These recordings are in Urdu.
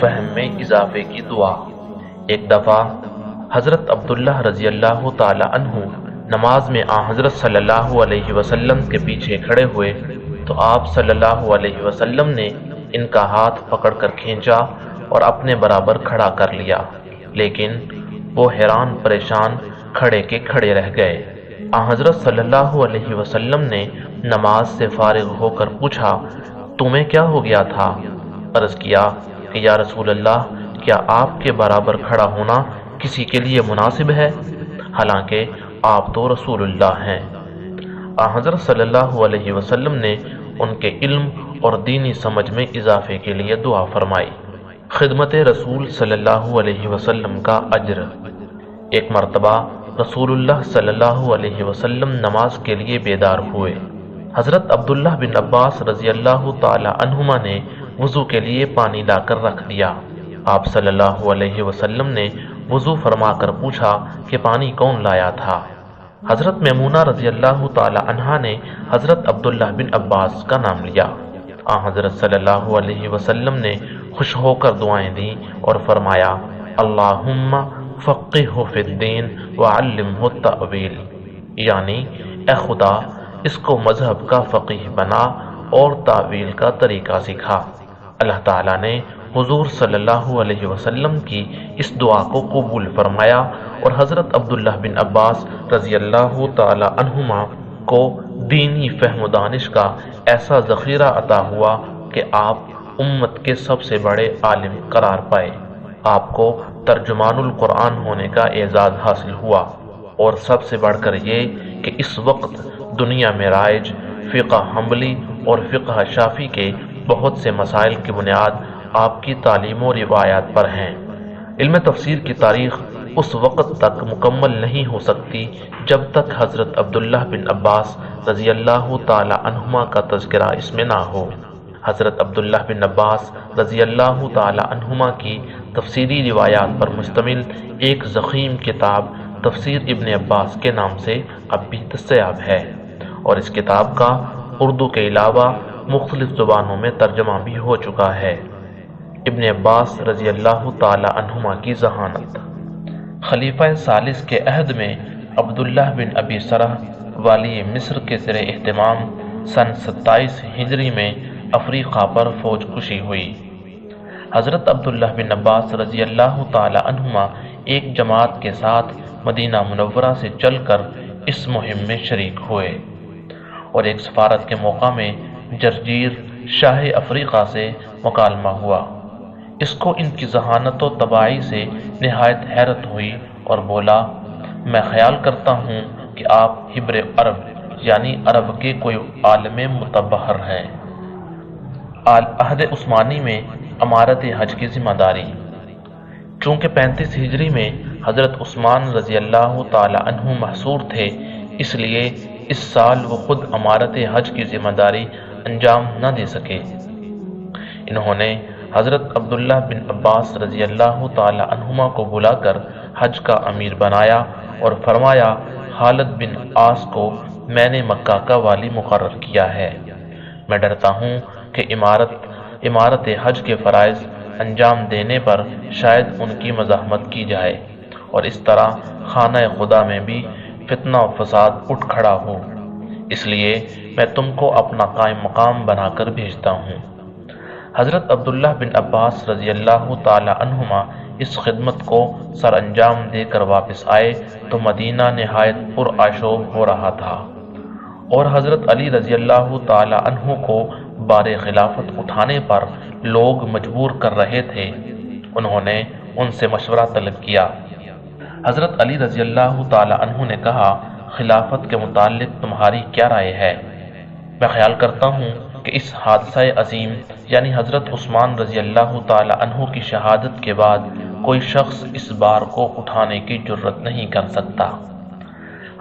فہم میں اضافے کی دعا۔ ایک دفعہ حضرت عبداللہ رضی اللہ تعالی عنہ نماز میں حضرت صلی اللہ علیہ وسلم کے پیچھے کھڑے ہوئے تو آپ صلی اللہ علیہ وسلم نے ان کا ہاتھ پکڑ کر کھینچا اور اپنے برابر کھڑا کر لیا، لیکن وہ حیران پریشان کھڑے کے کھڑے رہ گئے۔ حضرت صلی اللہ علیہ وسلم نے نماز سے فارغ ہو کر پوچھا، تمہیں کیا ہو گیا تھا؟ عرض کیا کہ یا رسول اللہ، کیا آپ کے برابر کھڑا ہونا کسی کے لیے مناسب ہے؟ حالانکہ آپ تو رسول اللہ ہیں۔ حضرت صلی اللہ علیہ وسلم نے ان کے علم اور دینی سمجھ میں اضافے کے لیے دعا فرمائی۔ خدمت رسول صلی اللہ علیہ وسلم کا اجر۔ ایک مرتبہ رسول اللہ صلی اللہ علیہ وسلم نماز کے لیے بیدار ہوئے۔ حضرت عبداللہ بن عباس رضی اللہ تعالی عنہما نے وضو کے لیے پانی لا کر رکھ دیا۔ آپ صلی اللہ علیہ وسلم نے وضو فرما کر پوچھا کہ پانی کون لایا تھا؟ حضرت میمونہ رضی اللہ تعالی عنہا نے حضرت عبداللہ بن عباس کا نام لیا۔ حضرت صلی اللہ علیہ وسلم نے خوش ہو کر دعائیں دیں اور فرمایا، اللہم فقہہ فی الدین وعلمہ التأویل، یعنی اے خدا اس کو مذہب کا فقیہ بنا اور تعویل کا طریقہ سکھا۔ اللہ تعالیٰ نے حضور صلی اللہ علیہ وسلم کی اس دعا کو قبول فرمایا اور حضرت عبداللہ بن عباس رضی اللہ تعالی عنہما کو دینی فہم و دانش کا ایسا ذخیرہ عطا ہوا کہ آپ امت کے سب سے بڑے عالم قرار پائے۔ آپ کو ترجمان القرآن ہونے کا اعزاز حاصل ہوا، اور سب سے بڑھ کر یہ کہ اس وقت دنیا میں رائج فقہ حنبلی اور فقہ شافعی کے بہت سے مسائل کی بنیاد آپ کی تعلیم و روایات پر ہیں۔ علم تفسیر کی تاریخ اس وقت تک مکمل نہیں ہو سکتی جب تک حضرت عبداللہ بن عباس رضی اللہ تعالی عنہما کا تذکرہ اس میں نہ ہو۔ حضرت عبداللہ بن عباس رضی اللہ تعالی عنہما کی تفسیری روایات پر مشتمل ایک ضخیم کتاب تفسیر ابن عباس کے نام سے اب بھی دستیاب ہے، اور اس کتاب کا اردو کے علاوہ مختلف زبانوں میں ترجمہ بھی ہو چکا ہے۔ ابن عباس رضی اللہ تعالی عنہما کی ذہانت۔ خلیفہ ثالث کے عہد میں عبداللہ بن ابی سرح والی مصر کے زیر اہتمام سن 27 ہجری میں افریقہ پر فوج کشی ہوئی۔ حضرت عبداللہ بن عباس رضی اللہ تعالی عنہما ایک جماعت کے ساتھ مدینہ منورہ سے چل کر اس مہم میں شریک ہوئے، اور ایک سفارت کے موقع میں جرجیر شاہ افریقہ سے مکالمہ ہوا۔ اس کو ان کی ذہانت و طباعی سے نہایت حیرت ہوئی اور بولا، میں خیال کرتا ہوں کہ آپ حبر عرب یعنی عرب کے کوئی عالم متبحر ہیں۔ عہد عثمانی میں امارت حج کی ذمہ داری۔ چونکہ 35 ہجری میں حضرت عثمان رضی اللہ تعالی عنہ محصور تھے، اس لیے اس سال وہ خود امارت حج کی ذمہ داری انجام نہ دے سکے۔ انہوں نے حضرت عبداللہ بن عباس رضی اللہ تعالی عنہما کو بلا کر حج کا امیر بنایا اور فرمایا، خالد بن عاص کو میں نے مکہ کا والی مقرر کیا ہے۔ میں ڈرتا ہوں کہ امارت حج کے فرائض انجام دینے پر شاید ان کی مزاحمت کی جائے، اور اس طرح خانہ خدا میں بھی فتنہ و فساد اٹھ کھڑا ہو، اس لیے میں تم کو اپنا قائم مقام بنا کر بھیجتا ہوں۔ حضرت عبداللہ بن عباس رضی اللہ تعالی عنہما اس خدمت کو سر انجام دے کر واپس آئے تو مدینہ نہایت پرآشوب ہو رہا تھا، اور حضرت علی رضی اللہ تعالی عنہ کو بار خلافت اٹھانے پر لوگ مجبور کر رہے تھے۔ انہوں نے ان سے مشورہ طلب کیا۔ حضرت علی رضی اللہ تعالی عنہ نے کہا، خلافت کے متعلق تمہاری کیا رائے ہے؟ میں خیال کرتا ہوں کہ اس حادثہ عظیم یعنی حضرت عثمان رضی اللہ تعالی عنہ کی شہادت کے بعد کوئی شخص اس بار کو اٹھانے کی جرت نہیں کر سکتا۔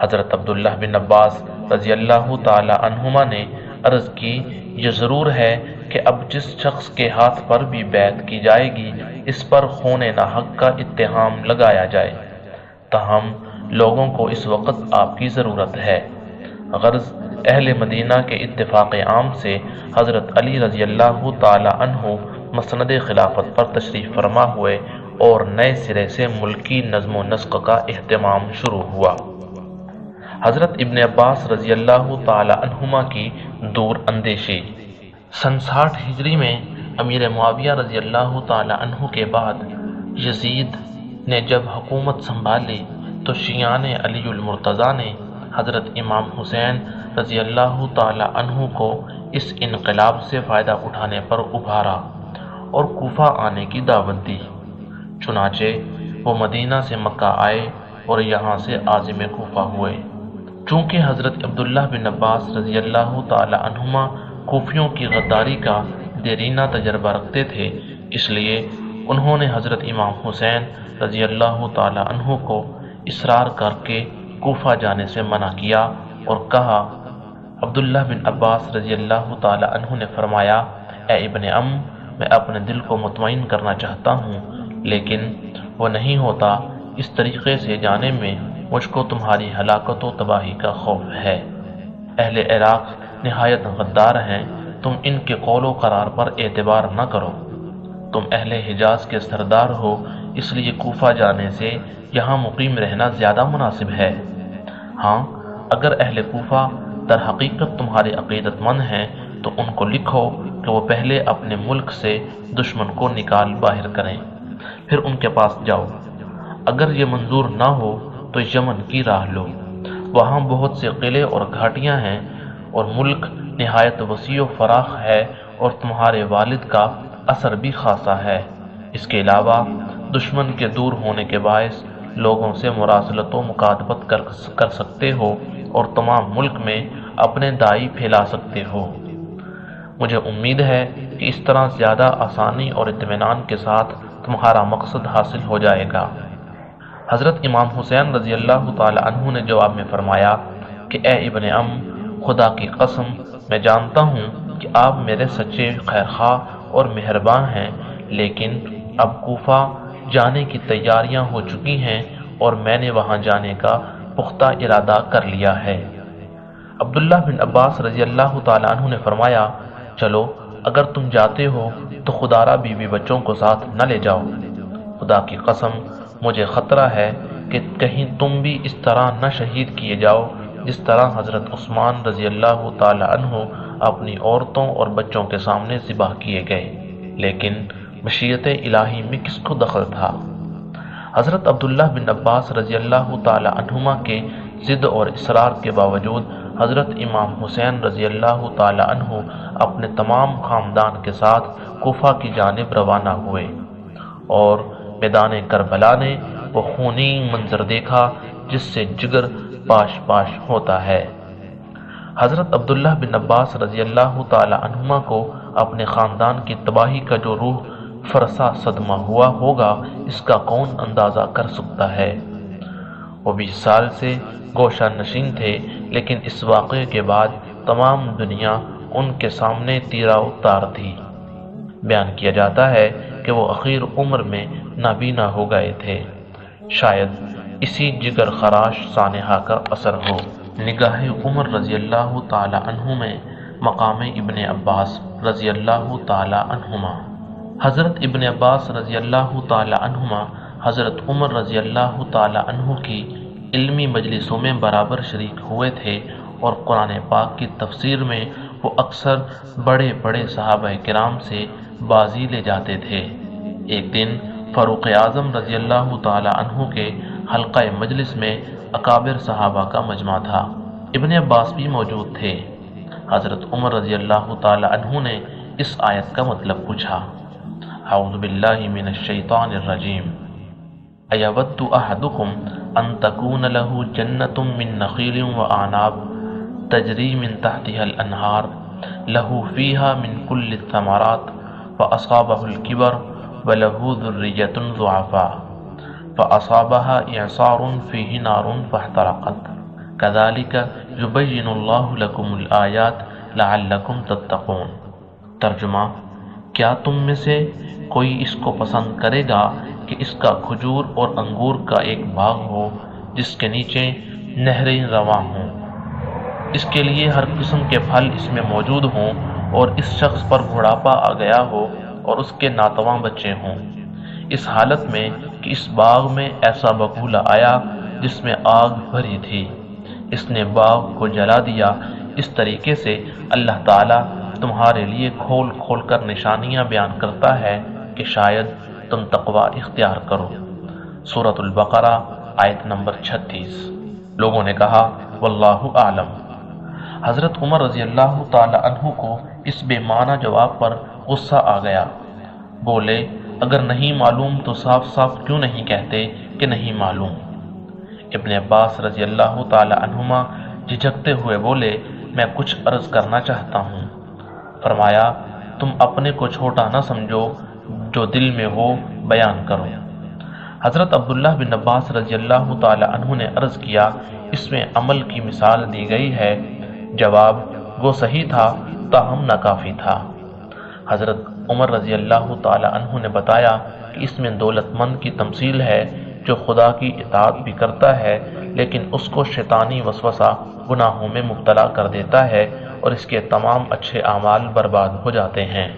حضرت عبداللہ بن عباس رضی اللہ تعالی عنہما نے عرض کی، یہ ضرور ہے کہ اب جس شخص کے ہاتھ پر بھی بیعت کی جائے گی اس پر خون ناحق کا اتہام لگایا جائے، تاہم لوگوں کو اس وقت آپ کی ضرورت ہے۔ غرض اہل مدینہ کے اتفاق عام سے حضرت علی رضی اللہ تعالی عنہ مسند خلافت پر تشریف فرما ہوئے اور نئے سرے سے ملکی نظم و نسق کا اہتمام شروع ہوا۔ حضرت ابن عباس رضی اللہ تعالی عنہما کی دور اندیشی۔ سن 60 ہجری میں امیر معاویہ رضی اللہ تعالی عنہ کے بعد یزید نے جب حکومت سنبھالی تو شیعان علی المرتضیٰ نے حضرت امام حسین رضی اللہ تعالی عنہ کو اس انقلاب سے فائدہ اٹھانے پر ابھارا اور کوفہ آنے کی دعوت دی۔ چنانچہ وہ مدینہ سے مکہ آئے اور یہاں سے عازم کوفہ ہوئے۔ چونکہ حضرت عبداللہ بن عباس رضی اللہ تعالی عنہما کوفیوں کی غداری کا دیرینہ تجربہ رکھتے تھے، اس لیے انہوں نے حضرت امام حسین رضی اللہ تعالی عنہ کو اصرار کر کے کوفہ جانے سے منع کیا اور کہا۔ عبداللہ بن عباس رضی اللہ تعالی عنہ نے فرمایا، اے ابن میں اپنے دل کو مطمئن کرنا چاہتا ہوں، لیکن وہ نہیں ہوتا۔ اس طریقے سے جانے میں مجھ کو تمہاری ہلاکت و تباہی کا خوف ہے۔ اہل عراق نہایت غدار ہیں، تم ان کے قول و قرار پر اعتبار نہ کرو۔ تم اہل حجاز کے سردار ہو، اس لیے کوفہ جانے سے یہاں مقیم رہنا زیادہ مناسب ہے۔ ہاں، اگر اہل کوفہ در حقیقت تمہارے عقیدت مند ہیں تو ان کو لکھو کہ وہ پہلے اپنے ملک سے دشمن کو نکال باہر کریں، پھر ان کے پاس جاؤ۔ اگر یہ منظور نہ ہو تو یمن کی راہ لو، وہاں بہت سے قلعے اور گھاٹیاں ہیں اور ملک نہایت وسیع و فراخ ہے اور تمہارے والد کا اثر بھی خاصا ہے۔ اس کے علاوہ دشمن کے دور ہونے کے باعث لوگوں سے مراسلت و مکاتبت کر سکتے ہو اور تمام ملک میں اپنے دائی پھیلا سکتے ہو۔ مجھے امید ہے کہ اس طرح زیادہ آسانی اور اطمینان کے ساتھ تمہارا مقصد حاصل ہو جائے گا۔ حضرت امام حسین رضی اللہ تعالی عنہ نے جواب میں فرمایا کہ اے ابن خدا کی قسم میں جانتا ہوں کہ آپ میرے سچے خیرخواہ اور مہربان ہیں، لیکن اب کوفہ جانے کی تیاریاں ہو چکی ہیں اور میں نے وہاں جانے کا پختہ ارادہ کر لیا ہے۔ عبداللہ بن عباس رضی اللہ تعالی عنہ نے فرمایا، چلو اگر تم جاتے ہو تو خدا را بیوی بچوں کو ساتھ نہ لے جاؤ۔ خدا کی قسم مجھے خطرہ ہے کہ کہیں تم بھی اس طرح نہ شہید کیے جاؤ جس طرح حضرت عثمان رضی اللہ تعالی عنہ اپنی عورتوں اور بچوں کے سامنے ذبح کیے گئے، لیکن مشیت الہی میں کس کو دخل تھا؟ حضرت عبداللہ بن عباس رضی اللہ تعالی عنہما کے ضد اور اصرار کے باوجود حضرت امام حسین رضی اللہ تعالی عنہ اپنے تمام خاندان کے ساتھ کوفہ کی جانب روانہ ہوئے اور میدان کربلا نے وہ خونی منظر دیکھا جس سے جگر پاش پاش ہوتا ہے۔ حضرت عبداللہ بن عباس رضی اللہ تعالی عنہما کو اپنے خاندان کی تباہی کا جو روح فرسا صدمہ ہوا ہوگا، اس کا کون اندازہ کر سکتا ہے۔ وہ 20 سال سے گوشہ نشین تھے، لیکن اس واقعے کے بعد تمام دنیا ان کے سامنے تیرا اتار تھی۔ بیان کیا جاتا ہے کہ وہ اخیر عمر میں نابینا ہو گئے تھے، شاید اسی جگر خراش سانحہ کا اثر ہو۔ نگاہ عمر رضی اللہ تعالی عنہ میں مقام ابن عباس رضی اللہ تعالی عنہما۔ حضرت ابن عباس رضی اللہ تعالی عنہما حضرت عمر رضی اللہ تعالی عنہ کی علمی مجلسوں میں برابر شریک ہوئے تھے اور قرآن پاک کی تفسیر میں وہ اکثر بڑے بڑے صحابہ کرام سے بازی لے جاتے تھے۔ ایک دن فاروق اعظم رضی اللہ تعالی عنہ کے حلقہ مجلس میں اکابر صحابہ کا مجمع تھا، ابن عباس بھی موجود تھے۔ حضرت عمر رضی اللہ تعالی عنہ نے اس آیت کا مطلب پوچھا۔ اعوذ باللہ من الشیطان الرجیم ایود احدکم ان تکون له جنة من نخیل واعناب تجری من تحتها الانہار له فیہا من کل الثمرات فاصابہ الکبر وله ذریة ضعفاء فاصابها اعصار فیہ نار فاحترقت كذلك يبين الله لكم الآیات لعلكم تتقون۔ ترجمہ: کیا تم میں سے کوئی اس کو پسند کرے گا کہ اس کا کھجور اور انگور کا ایک باغ ہو جس کے نیچے نہریں رواں ہوں، اس کے لیے ہر قسم کے پھل اس میں موجود ہوں، اور اس شخص پر بڑھاپا آ گیا ہو اور اس کے ناتواں بچے ہوں، اس حالت میں کہ اس باغ میں ایسا بگولا آیا جس میں آگ بھری تھی، اس نے باغ کو جلا دیا۔ اس طریقے سے اللہ تعالیٰ تمہارے لیے کھول کھول کر نشانیاں بیان کرتا ہے کہ شاید تم تقوی اختیار کرو۔ سورۃ البقرہ آیت نمبر 36۔ لوگوں نے کہا واللہ اعلم۔ حضرت عمر رضی اللہ تعالی عنہ کو اس بے معنی جواب پر غصہ آ گیا۔ بولے اگر نہیں معلوم تو صاف صاف کیوں نہیں کہتے کہ نہیں معلوم؟ ابن عباس رضی اللہ تعالی عنہما جھجکتے ہوئے بولے میں کچھ عرض کرنا چاہتا ہوں۔ فرمایا تم اپنے کو چھوٹا نہ سمجھو، جو دل میں ہو بیان کرو۔ حضرت عبداللہ بن عباس رضی اللہ تعالی عنہ نے عرض کیا اس میں عمل کی مثال دی گئی ہے۔ جواب وہ صحیح تھا تاہم ناکافی تھا۔ حضرت عمر رضی اللہ تعالی عنہ نے بتایا کہ اس میں دولت مند کی تمثیل ہے جو خدا کی اطاعت بھی کرتا ہے لیکن اس کو شیطانی وسوسہ گناہوں میں مبتلا کر دیتا ہے اور اس کے تمام اچھے اعمال برباد ہو جاتے ہیں۔